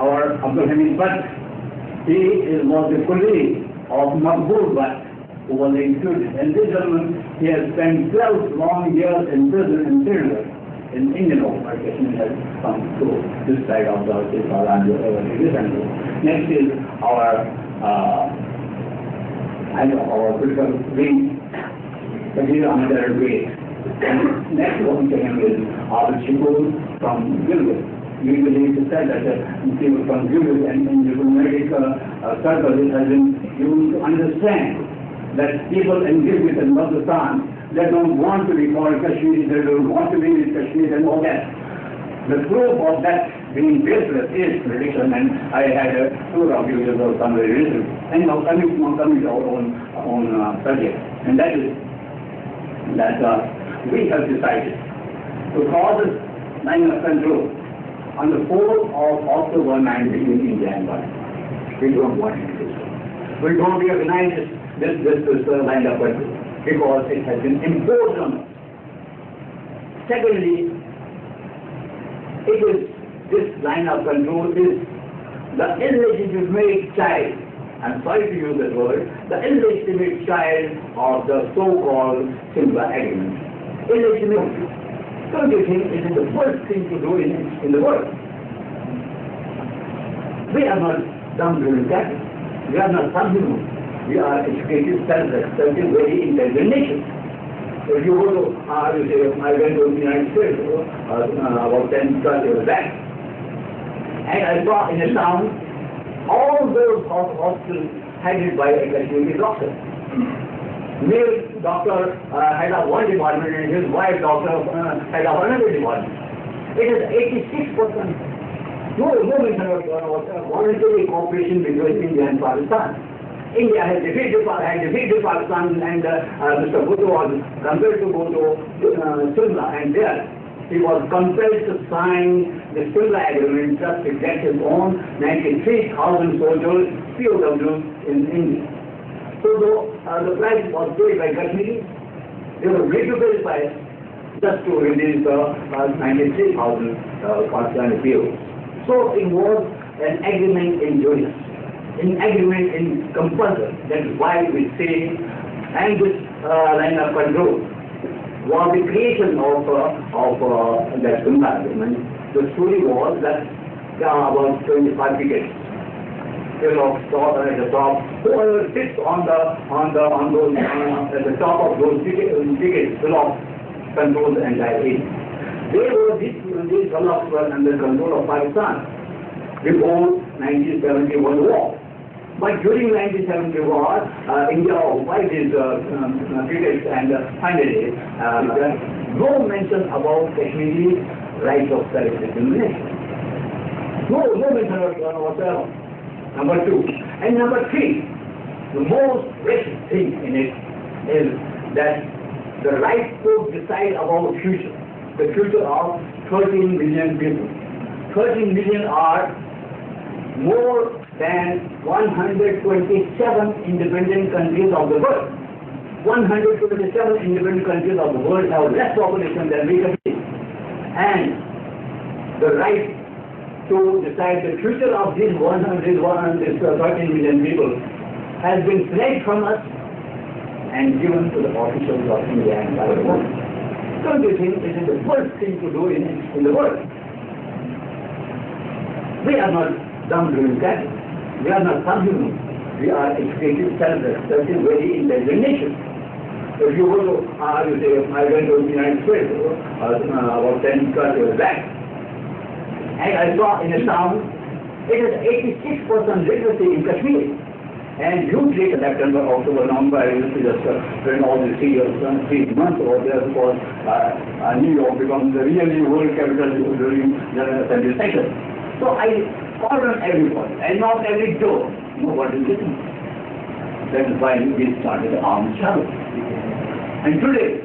our Abdul Hamid Bhatt. He was the colleague of Maqbool Bhatt, who was executed. And this gentleman, he has spent 12 long years in prison in Srinagar. In Indian organization has come to this side of the Next is our political wing, Kabir Ahmed Way. And next one to him is Abid Shikul from Gilgit. Usually it is said that people from Gilgit and in diplomatic circles it has been used to understand that people in Gilgit and Pakistan, they don't want to be called Kashmiri, they don't want to be in Kashmir and all that. The proof of that being baseless is prediction, and I had a tour of you for some reason. And now coming to our own subject, and that is that we have decided to call this line of control on the 4th of October 9 between India and Pakistan. We don't want it to do so. We don't recognize this line of control because it has been imposed on us. Secondly, this line of control is the illegitimate child, I'm sorry to use that word, the illegitimate child of the so-called Simla Agreement. Illegitimate. Don't you think it is the first thing to do in the world? We are not dumb during that. We are not subhuman. We are educated, self-respecting, very intelligent nation. If you go to, I went to the United States about 10, 12 years back, and I saw in a town all those hospitals headed by a Kashmiri doctor. Male doctor head of one department and his wife doctor head of another department. It is 86%. No mention of voluntary cooperation between India and Pakistan. India has defeated Pakistan, and Mr. Bhutto was compelled to go to Simla, and there he was compelled to sign the Simla Agreement just to get his own 93,000 soldiers, POWs in India. So though the price was paid by Kashmiri, they were ready to pay the price just to release the 93,000 Pakistani POWs. So it was an agreement in juris. In agreement in compulsory. That is why we say, and this line of control was the creation of that Simla Agreement. The story was that there are about 25 pickets. At the top, whoever sits at the top of those pickets, LOC controls the entire area. These LOCs were under control of Pakistan before 1971 war. But during 1970 war, India occupied these pickets, and finally, no mention about Kashmiri rights of self-determination. No mention whatsoever. Number two. And number three, the most wretched thing in it is that the right to decide about the future of 13 million people. 13 million are more than 127 independent countries of the world. 127 independent countries of the world have less population than we have. And the right to decide the future of these 13 million people has been snatched from us and given to the officials of India and Pakistan. Don't you think it is the first thing to do in the world? We are not dumb doing that. We are not subhuman. We are educated, self-respecting, very intelligent nation. If you go to, I went to the United States about 10, 12 years back, and I saw in a town, it is 86% literacy in Kashmir. And you take September, October, November, I used to just spend all the 3 months over there because New York becomes the really world capital during the century cycle. So I called on everybody, I knocked every door. Nobody listened. That is why we started the armed struggle. And today,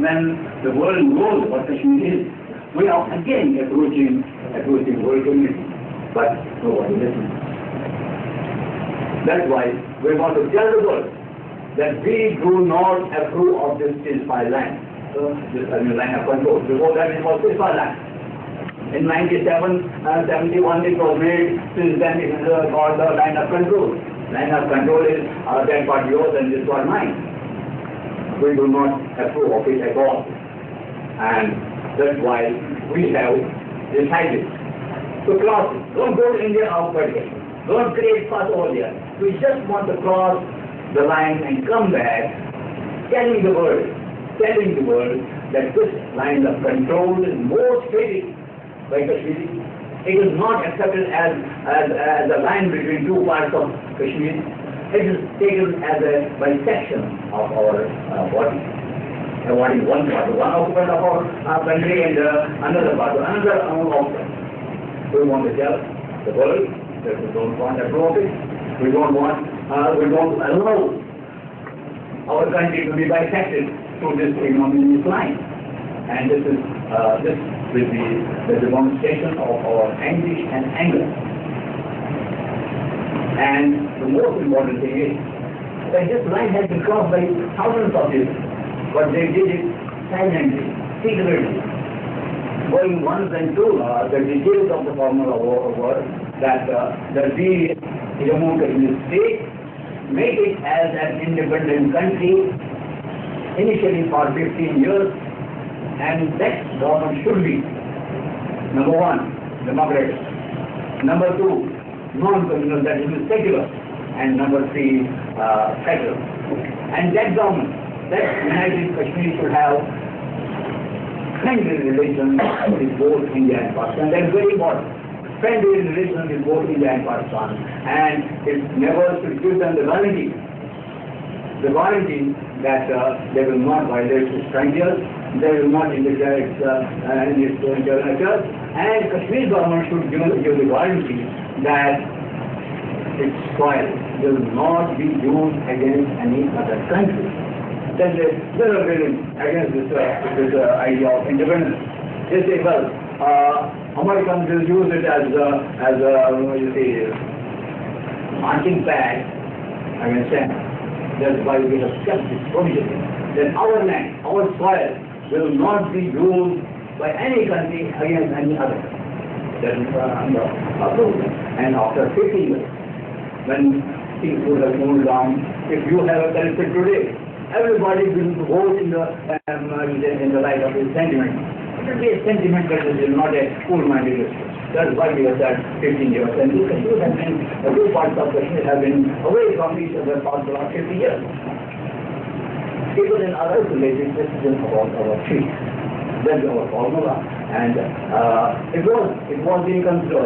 when the world knows what Kashmir is, we are again approaching world community. But nobody listens. That's why we want to tell the world that we do not approve of this ceasefire line. This line of control. Before that it was ceasefire line. In 71 it was made. Since then it is called the line of control. Line of control is that part yours and this part mine. We do not approve of it at all. And that's why we have decided to cross it. Don't go to India outward here. Don't create fuss over there. We just want to cross the line and come back, telling the world that this line of control is more stated by Kashmir. It is not accepted as a line between two parts of Kashmir. It is taken as a bisection of our body. What is one part, one occupant of our country, and another part, another occupant. We want to tell the world that we don't want to approve it. We don't allow our country to be bisected through this ignominious line. And this will be the demonstration of our anguish and anger. And the most important thing is that this line has been crossed by thousands of people, but they did it silently, secretly. Going once and two, the details of the formula were that we, Jammu and Kashmir state, make it as an independent country initially for 15 years, and that government should be, number one, democratic, number two, non-communal, that is secular, and number three, federal. And that government, that United Kashmir should have friendly relations with both India and Pakistan. That is very important. Friendly relations with both India and Pakistan. And it never should give them the guarantee that they will not violate its frontiers, they will not interfere its internal affairs, and Kashmir government should give the guarantee that its soil will not be used against any other country. Then they are really against this idea of independence. They say, well, Americans will use it as marching pad against them. That's why we have kept this provision. That our land, our soil, will not be used by any country against any other. That is approved. And after 50 years, when things would have moved on, if you have a election today, everybody will vote in the light of his sentiment. It will be a sentiment that is not a full-minded response. That's why we have that 15 years. And you can see that two parts of Kashmir have been away from each other for the last 50 years. People in other villages decision about our trees. That's our formula. And it was being considered.